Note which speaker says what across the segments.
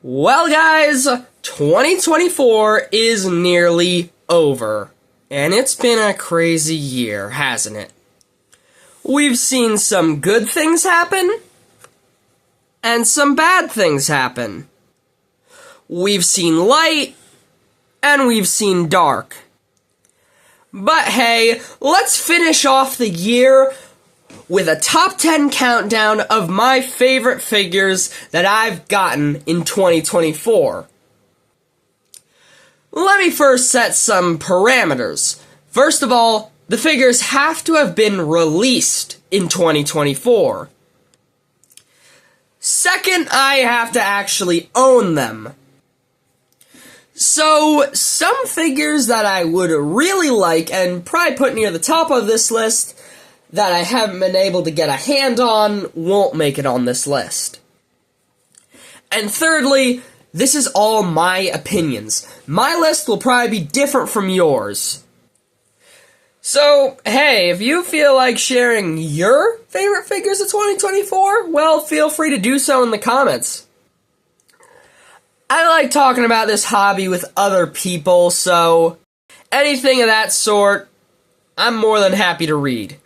Speaker 1: Well, guys, 2024 is nearly over, and it's been a crazy year, hasn't it? We've seen some good things happen, and some bad things happen. We've seen light, and we've seen dark. But hey, let's finish off the year with a top 10 countdown of my favorite figures that I've gotten in 2024. Let me first set some parameters. First of all, the figures have to have been released in 2024. Second, I have to actually own them. So, some figures that I would really like and probably put near the top of this list that I haven't been able to get a hand on won't make it on this list. And thirdly, this is all my opinions. My list will probably be different from yours. So, hey, if you feel like sharing your favorite figures of 2024, well, feel free to do so in the comments. I like talking about this hobby with other people, so anything of that sort, I'm more than happy to read.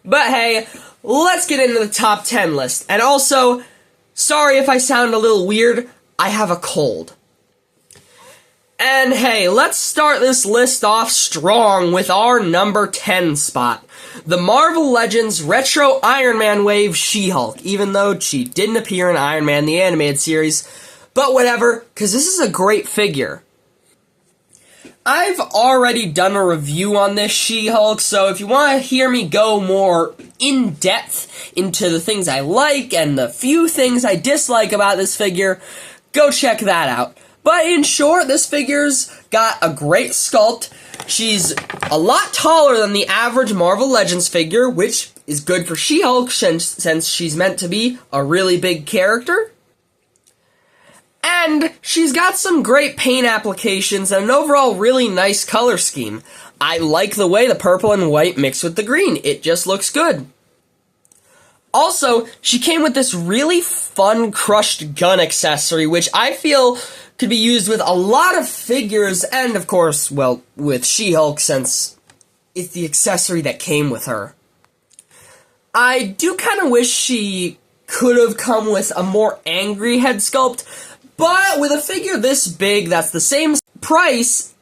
Speaker 1: But hey, let's get into the top 10 list. And also, sorry if I sound a little weird, I have a cold. And hey, let's start this list off strong with our number 10 spot. The Marvel Legends Retro Iron Man Wave She-Hulk, even though she didn't appear in Iron Man the Animated Series. But whatever, because this is a great figure. I've already done a review on this She-Hulk, so if you want to hear me go more in-depth into the things I like and the few things I dislike about this figure, go check that out. But in short, this figure's got a great sculpt. She's a lot taller than the average Marvel Legends figure, which is good for She-Hulk since she's meant to be a really big character. And she's got some great paint applications and an overall really nice color scheme. I like the way the purple and white mix with the green. It just looks good. Also, she came with this really fun crushed gun accessory, which I feel could be used with a lot of figures and, of course, well, with She-Hulk since it's the accessory that came with her. I do kind of wish she could have come with a more angry head sculpt, but with a figure this big that's the same price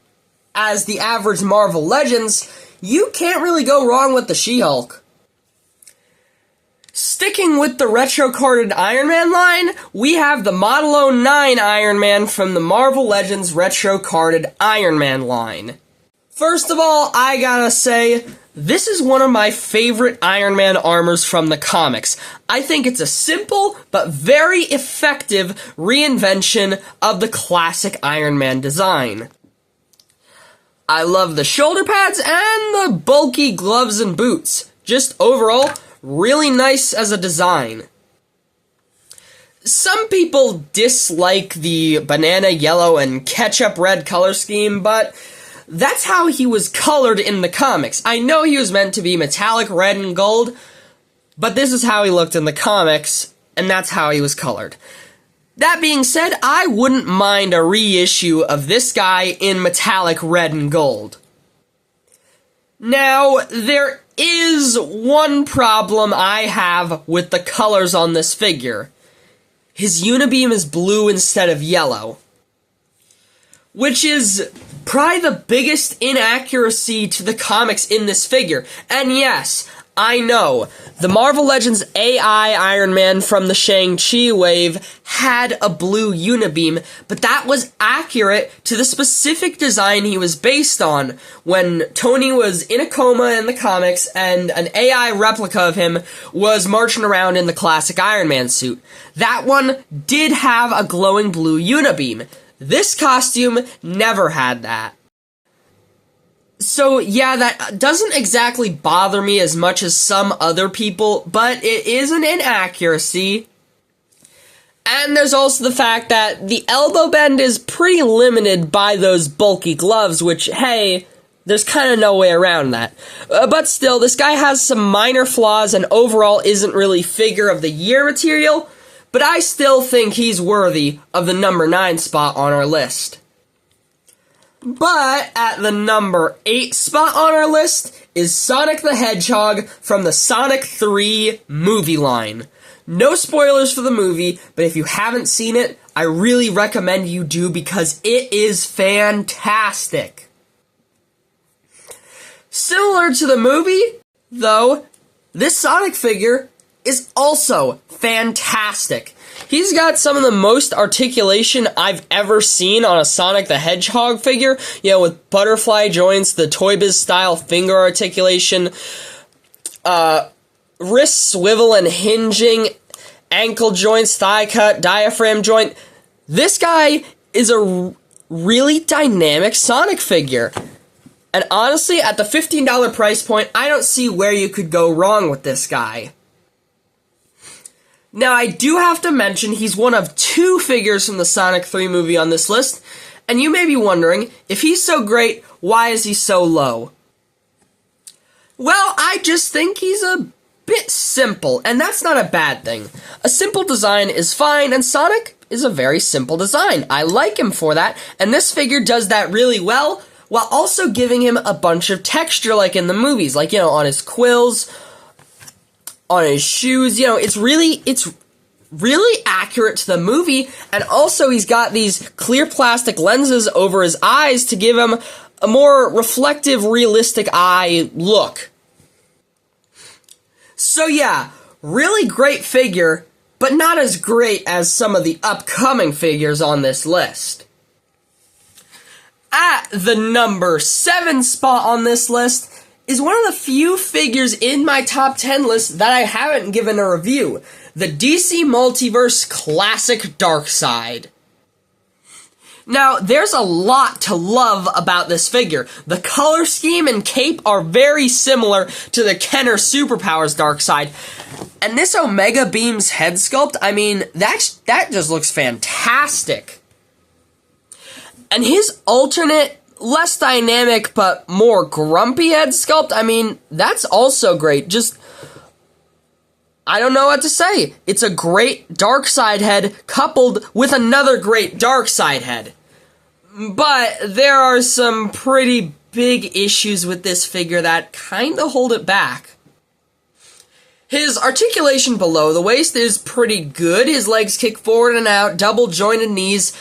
Speaker 1: as the average Marvel Legends, you can't really go wrong with the She-Hulk. Sticking with the retro-carded Iron Man line, we have the Model 09 Iron Man from the Marvel Legends retro-carded Iron Man line. First of all, I gotta say, this is one of my favorite Iron Man armors from the comics. I think it's a simple but very effective reinvention of the classic Iron Man design. I love the shoulder pads and the bulky gloves and boots. Just overall, really nice as a design. Some people dislike the banana yellow and ketchup red color scheme, but that's how he was colored in the comics. I know he was meant to be metallic red and gold, but this is how he looked in the comics, and that's how he was colored. That being said, I wouldn't mind a reissue of this guy in metallic red and gold. Now, there is one problem I have with the colors on this figure. His unibeam is blue instead of yellow, which is probably the biggest inaccuracy to the comics in this figure. And yes, I know, the Marvel Legends AI Iron Man from the Shang-Chi wave had a blue unibeam, but that was accurate to the specific design he was based on when Tony was in a coma in the comics and an AI replica of him was marching around in the classic Iron Man suit. That one did have a glowing blue unibeam. This costume never had that. So yeah, that doesn't exactly bother me as much as some other people, but it is an inaccuracy. And there's also the fact that the elbow bend is pretty limited by those bulky gloves, which, hey, there's kind of no way around that. But still, this guy has some minor flaws and overall isn't really figure of the year material. but I still think he's worthy of the number 9 spot on our list. But at the number 8 spot on our list is Sonic the Hedgehog from the Sonic 3 movie line. No spoilers for the movie, but if you haven't seen it, I really recommend you do because it is fantastic. Similar to the movie, though, this Sonic figure is also fantastic. He's got some of the most articulation I've ever seen on a Sonic the Hedgehog figure, with butterfly joints, the Toy Biz style finger articulation, wrist swivel and hinging, ankle joints, thigh cut, diaphragm joint. This guy is a really dynamic Sonic figure. And honestly, at the $15 price point, I don't see where you could go wrong with this guy. Now, I do have to mention he's one of 2 figures from the Sonic 3 movie on this list, and you may be wondering, if he's so great, why is he so low? Well, I just think he's a bit simple, and that's not a bad thing. A simple design is fine, and Sonic is a very simple design. I like him for that, and this figure does that really well, while also giving him a bunch of texture like in the movies, like, on his quills, on his shoes, it's really accurate to the movie, and also he's got these clear plastic lenses over his eyes to give him a more reflective, realistic eye look. So yeah, really great figure, but not as great as some of the upcoming figures on this list. At the number 7 spot on this list is one of the few figures in my top 10 list that I haven't given a review. The DC Multiverse Classic Darkseid. Now, there's a lot to love about this figure. The color scheme and cape are very similar to the Kenner Superpowers Darkseid. And this Omega Beams head sculpt, that just looks fantastic. And his alternate, less dynamic but more grumpy head sculpt, that's also great. I don't know what to say. It's a great Darkseid head coupled with another great Darkseid head. But there are some pretty big issues with this figure that kinda hold it back. His articulation below the waist is pretty good. His legs kick forward and out, double jointed knees,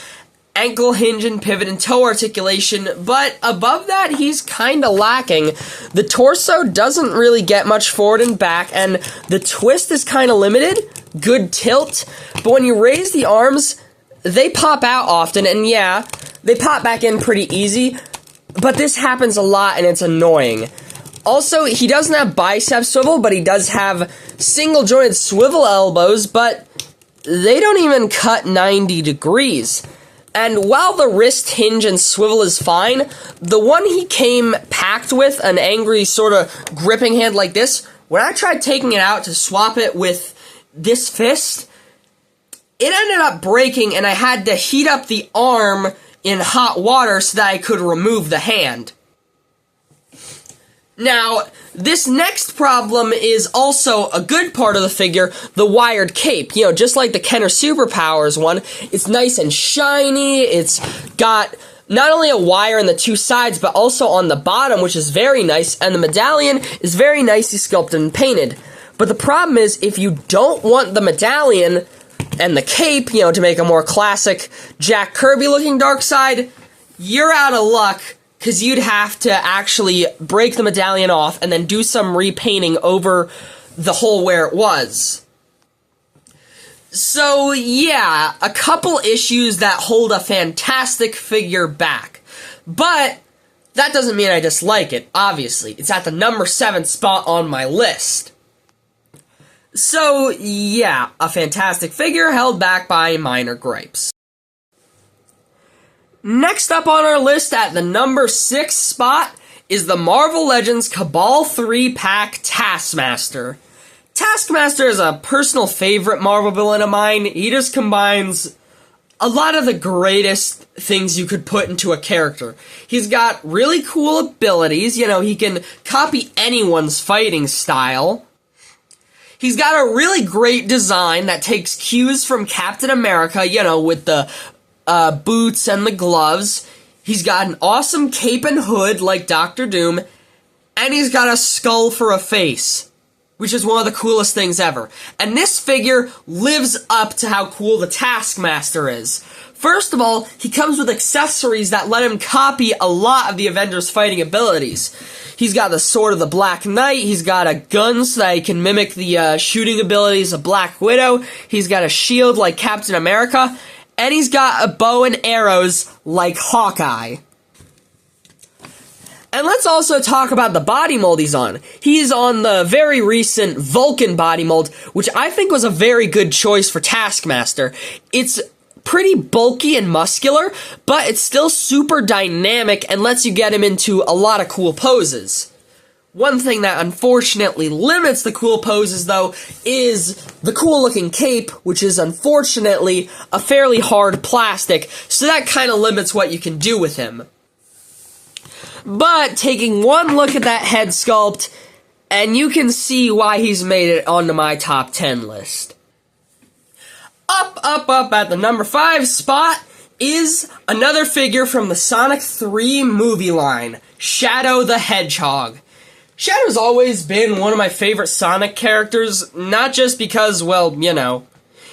Speaker 1: ankle hinge and pivot and toe articulation, but above that, he's kinda lacking. The torso doesn't really get much forward and back, and the twist is kinda limited, good tilt, but when you raise the arms, they pop out often, and yeah, they pop back in pretty easy, but this happens a lot and it's annoying. Also, he doesn't have bicep swivel, but he does have single jointed swivel elbows, but they don't even cut 90 degrees. And while the wrist hinge and swivel is fine, the one he came packed with, an angry sort of gripping hand like this, when I tried taking it out to swap it with this fist, it ended up breaking and I had to heat up the arm in hot water so that I could remove the hand. Now, this next problem is also a good part of the figure, the wired cape. Just like the Kenner Superpowers one, it's nice and shiny, it's got not only a wire on the 2 sides, but also on the bottom, which is very nice, and the medallion is very nicely sculpted and painted. But the problem is, if you don't want the medallion and the cape, to make a more classic Jack Kirby-looking Darkseid, you're out of luck, because you'd have to actually break the medallion off and then do some repainting over the hole where it was. So, yeah, a couple issues that hold a fantastic figure back. But that doesn't mean I dislike it, obviously. It's at the number 7 spot on my list. So, yeah, a fantastic figure held back by minor gripes. Next up on our list at the number 6 spot is the Marvel Legends Cabal 3-pack Taskmaster. Taskmaster is a personal favorite Marvel villain of mine. He just combines a lot of the greatest things you could put into a character. He's got really cool abilities, he can copy anyone's fighting style. He's got a really great design that takes cues from Captain America, with the boots and the gloves. He's got an awesome cape and hood like Doctor Doom, and he's got a skull for a face, which is one of the coolest things ever. And this figure lives up to how cool the Taskmaster is. First of all, he comes with accessories that let him copy a lot of the Avengers' fighting abilities. He's got the Sword of the Black Knight, he's got a gun so that he can mimic the shooting abilities of Black Widow, he's got a shield like Captain America, and he's got a bow and arrows like Hawkeye. And let's also talk about the body mold he's on. He's on the very recent Vulcan body mold, which I think was a very good choice for Taskmaster. It's pretty bulky and muscular, but it's still super dynamic and lets you get him into a lot of cool poses. One thing that unfortunately limits the cool poses, though, is the cool-looking cape, which is unfortunately a fairly hard plastic, so that kind of limits what you can do with him. But taking one look at that head sculpt, and you can see why he's made it onto my top 10 list. Up at the number 5 spot is another figure from the Sonic 3 movie line, Shadow the Hedgehog. Shadow's always been one of my favorite Sonic characters, not just because, well,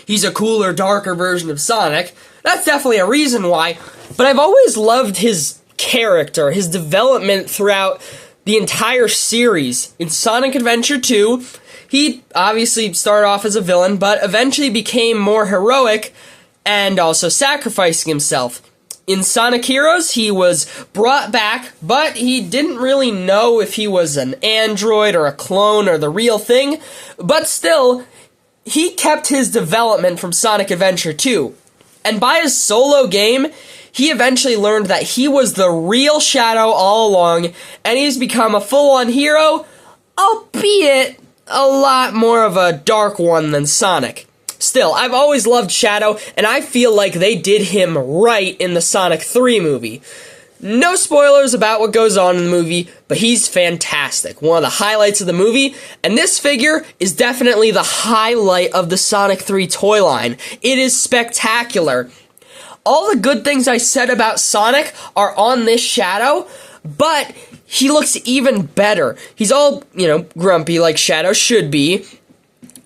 Speaker 1: he's a cooler, darker version of Sonic. That's definitely a reason why, but I've always loved his character, his development throughout the entire series. In Sonic Adventure 2, he obviously started off as a villain, but eventually became more heroic and also sacrificing himself. In Sonic Heroes, he was brought back, but he didn't really know if he was an android or a clone or the real thing, but still, he kept his development from Sonic Adventure 2. And by his solo game, he eventually learned that he was the real Shadow all along, and he's become a full-on hero, albeit a lot more of a dark one than Sonic. Still, I've always loved Shadow, and I feel like they did him right in the Sonic 3 movie. No spoilers about what goes on in the movie, but he's fantastic. One of the highlights of the movie, and this figure is definitely the highlight of the Sonic 3 toy line. It is spectacular. All the good things I said about Sonic are on this Shadow, but he looks even better. He's all, grumpy like Shadow should be,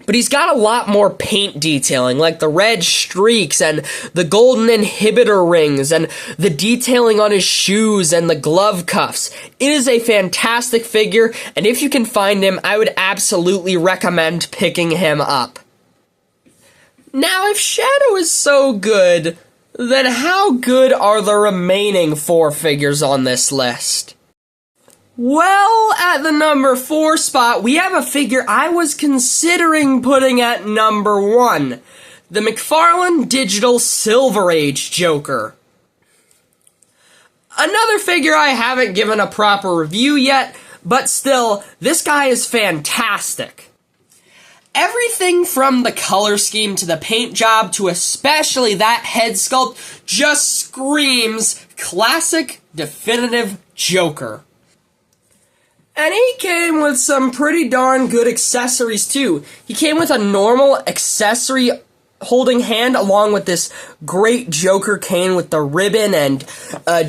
Speaker 1: but he's got a lot more paint detailing, like the red streaks and the golden inhibitor rings and the detailing on his shoes and the glove cuffs. It is a fantastic figure, and if you can find him, I would absolutely recommend picking him up. Now, if Shadow is so good, then how good are the remaining 4 figures on this list? Well, at the number 4 spot, we have a figure I was considering putting at number 1. The McFarlane Digital Silver Age Joker. Another figure I haven't given a proper review yet, but still, this guy is fantastic. Everything from the color scheme to the paint job to especially that head sculpt just screams classic, definitive Joker. And he came with some pretty darn good accessories too. He came with a normal accessory holding hand along with this great Joker cane with the ribbon and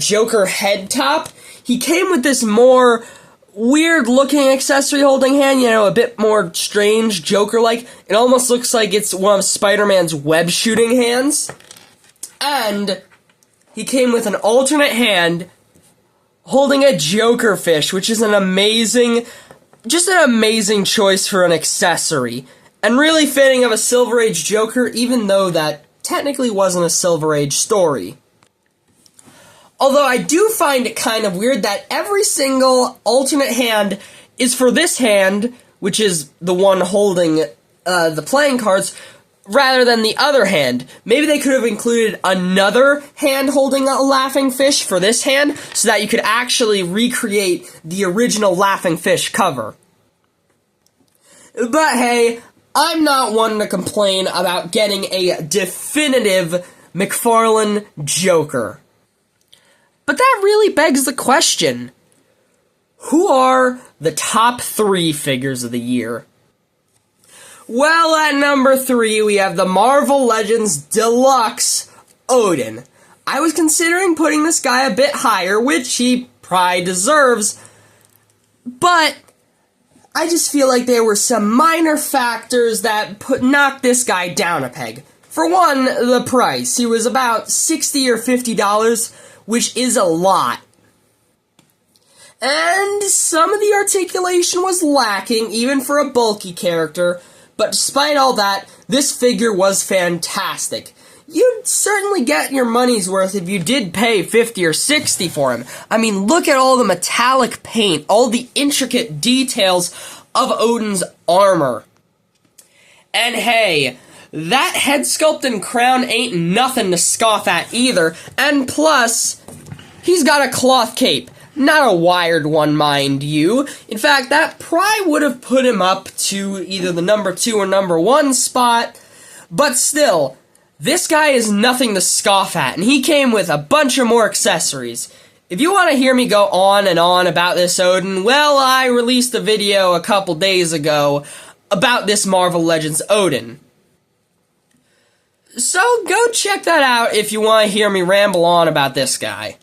Speaker 1: Joker head top. He came with this more weird looking accessory holding hand, a bit more strange Joker-like. It almost looks like it's one of Spider-Man's web shooting hands. And he came with an alternate hand holding a Joker fish, which is an amazing choice for an accessory. And really fitting of a Silver Age Joker, even though that technically wasn't a Silver Age story. Although I do find it kind of weird that every single alternate hand is for this hand, which is the one holding the playing cards, rather than the other hand. Maybe they could have included another hand holding a laughing fish for this hand, so that you could actually recreate the original laughing fish cover. But hey, I'm not one to complain about getting a definitive McFarlane Joker. But that really begs the question, who are the top 3 figures of the year? Well, at number 3, we have the Marvel Legends Deluxe Odin. I was considering putting this guy a bit higher, which he probably deserves, but I just feel like there were some minor factors that knocked this guy down a peg. For one, the price. He was about $60 or $50, which is a lot. And some of the articulation was lacking, even for a bulky character, but despite all that, this figure was fantastic. You'd certainly get your money's worth if you did pay $50 or $60 for him. I mean, look at all the metallic paint, all the intricate details of Odin's armor. And hey, that head sculpt and crown ain't nothing to scoff at either, and plus, he's got a cloth cape. Not a wired one, mind you. In fact, that probably would have put him up to either the number 2 or number 1 spot, but still, this guy is nothing to scoff at, and he came with a bunch of more accessories. If you want to hear me go on and on about this Odin, well, I released a video a couple days ago about this Marvel Legends Odin. So go check that out if you want to hear me ramble on about this guy.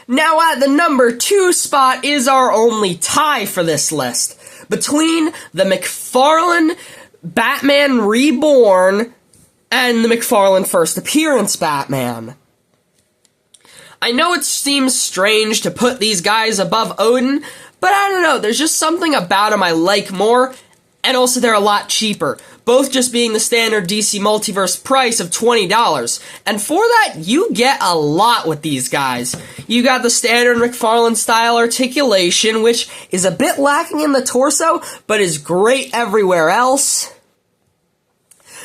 Speaker 1: Now at the number 2 spot is our only tie for this list, between the McFarlane Batman Reborn and the McFarlane First Appearance Batman. I know it seems strange to put these guys above Odin, but I don't know, there's just something about them I like more, and also they're a lot cheaper, both just being the standard DC Multiverse price of $20, and for that, you get a lot with these guys. You got the standard McFarlane style articulation, which is a bit lacking in the torso, but is great everywhere else.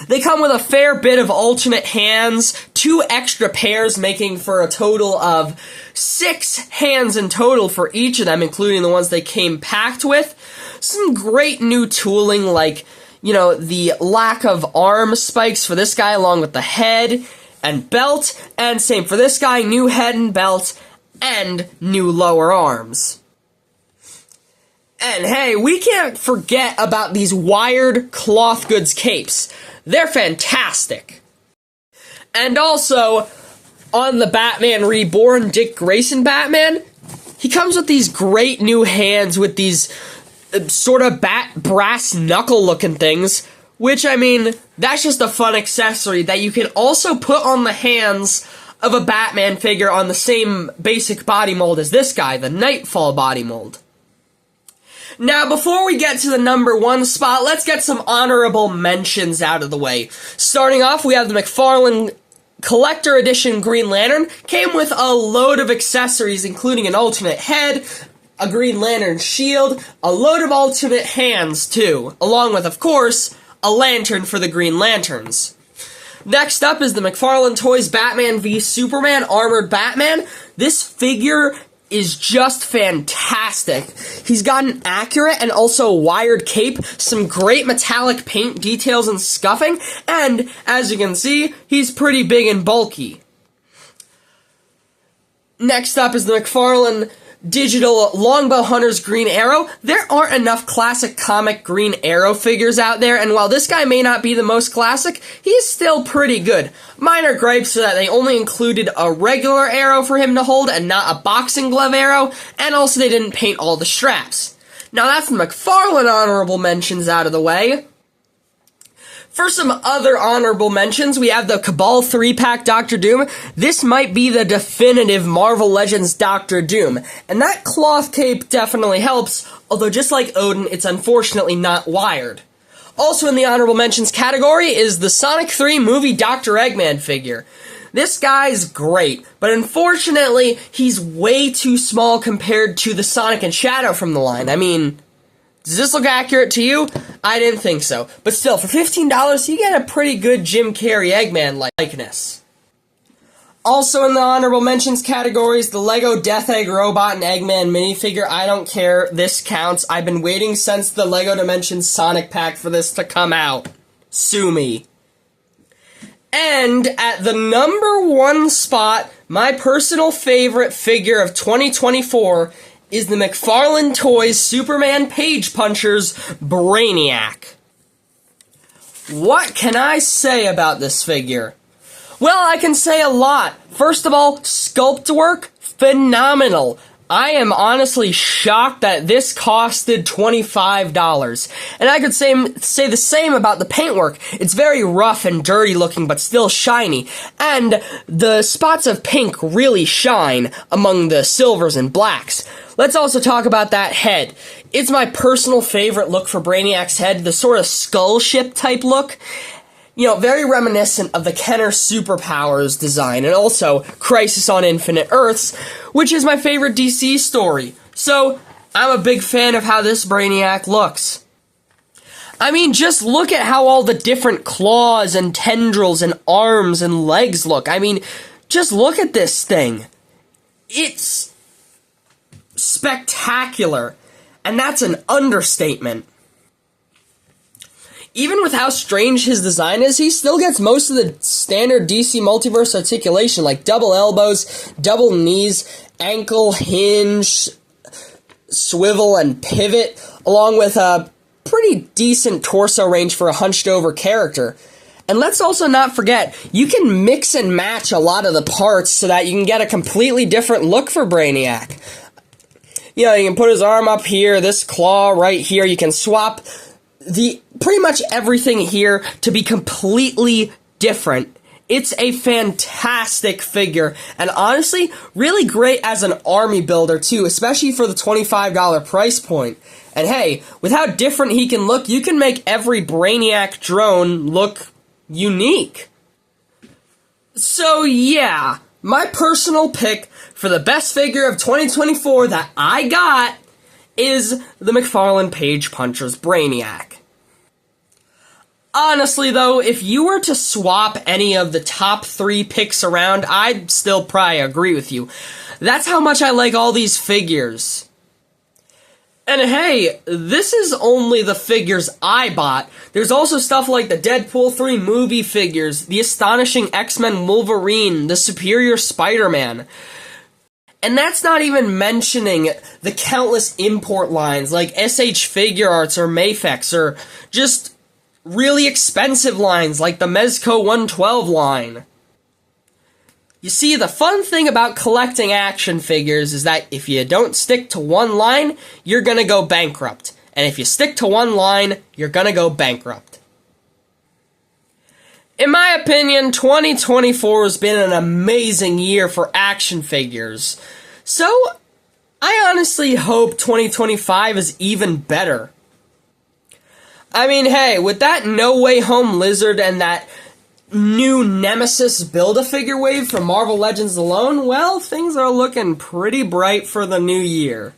Speaker 1: They come with a fair bit of alternate hands, 2 extra pairs making for a total of 6 hands in total for each of them, including the ones they came packed with. Some great new tooling like, the lack of arm spikes for this guy along with the head and belt, and same for this guy, new head and belt, and new lower arms. And hey, we can't forget about these wired cloth goods capes. They're fantastic. And also, on the Batman Reborn Dick Grayson Batman, he comes with these great new hands with these sort of brass knuckle looking things, which, I mean, that's just a fun accessory that you can also put on the hands of a Batman figure on the same basic body mold as this guy, the Nightfall body mold. Now, before we get to the number 1 spot, let's get some honorable mentions out of the way. Starting off, we have the McFarlane Collector Edition Green Lantern. Came with a load of accessories, including an alternate head, a Green Lantern shield, a load of alternate hands, too, along with, of course, a lantern for the Green Lanterns. Next up is the McFarlane Toys Batman v Superman Armored Batman. This figure is just fantastic. He's got an accurate and also wired cape, some great metallic paint details and scuffing, and, as you can see, he's pretty big and bulky. Next up is the McFarlane Digital Longbow Hunters Green Arrow. There aren't enough classic comic Green Arrow figures out there, and while this guy may not be the most classic, he's still pretty good. Minor gripes are that they only included a regular arrow for him to hold and not a boxing glove arrow, and also they didn't paint all the straps. Now that's the McFarlane honorable mentions out of the way. For some other honorable mentions, we have the Cabal 3-pack Doctor Doom. This might be the definitive Marvel Legends Doctor Doom, and that cloth cape definitely helps, although just like Odin, it's unfortunately not wired. Also in the honorable mentions category is the Sonic 3 movie Dr. Eggman figure. This guy's great, but unfortunately, he's way too small compared to the Sonic and Shadow from the line. I mean, does this look accurate to you? I didn't think so. But still, for $15, you get a pretty good Jim Carrey Eggman likeness. Also in the honorable mentions categories, the Lego Death Egg Robot and Eggman minifigure. I don't care, this counts. I've been waiting since the Lego Dimensions Sonic pack for this to come out. Sue me. And at the number 1 spot, my personal favorite figure of 2024 is the McFarlane Toys Superman Page Punchers Brainiac. What can I say about this figure? Well, I can say a lot. First of all, sculpt work, phenomenal. I am honestly shocked that this costed $25. And I could say the same about the paintwork. It's very rough and dirty looking, but still shiny. And the spots of pink really shine among the silvers and blacks. Let's also talk about that head. It's my personal favorite look for Brainiac's head, the sort of skull ship type look. You know, very reminiscent of the Kenner Superpowers design, and also Crisis on Infinite Earths, which is my favorite DC story. So, I'm a big fan of how this Brainiac looks. I mean, just look at how all the different claws and tendrils and arms and legs look. I mean, just look at this thing. It's spectacular, and that's an understatement. Even with how strange his design is, he still gets most of the standard DC Multiverse articulation, like double elbows, double knees, ankle, hinge, swivel, and pivot, along with a pretty decent torso range for a hunched-over character. And let's also not forget, you can mix and match a lot of the parts so that you can get a completely different look for Brainiac. You know, you can put his arm up here, this claw right here, you can swap pretty much everything here to be completely different. It's a fantastic figure, and honestly, really great as an army builder too, especially for the $25 price point. And hey, with how different he can look, you can make every Brainiac drone look unique. So yeah, my personal pick for the best figure of 2024 that I got is the McFarlane Page Puncher's Brainiac. Honestly, though, if you were to swap any of the top 3 picks around, I'd still probably agree with you. That's how much I like all these figures. And hey, this is only the figures I bought. There's also stuff like the Deadpool 3 movie figures, the Astonishing X-Men Wolverine, the Superior Spider-Man. And that's not even mentioning the countless import lines like SH Figure Arts or Mafex, or just really expensive lines like the Mezco 112 line. You see, the fun thing about collecting action figures is that if you don't stick to one line, you're gonna go bankrupt. And if you stick to one line, you're gonna go bankrupt. In my opinion, 2024 has been an amazing year for action figures. So, I honestly hope 2025 is even better. I mean, hey, with that No Way Home Lizard and that new Nemesis Build-A-Figure wave from Marvel Legends alone, well, things are looking pretty bright for the new year.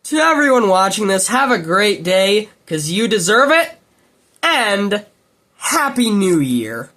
Speaker 1: To everyone watching this, have a great day, 'cause you deserve it, and Happy New Year!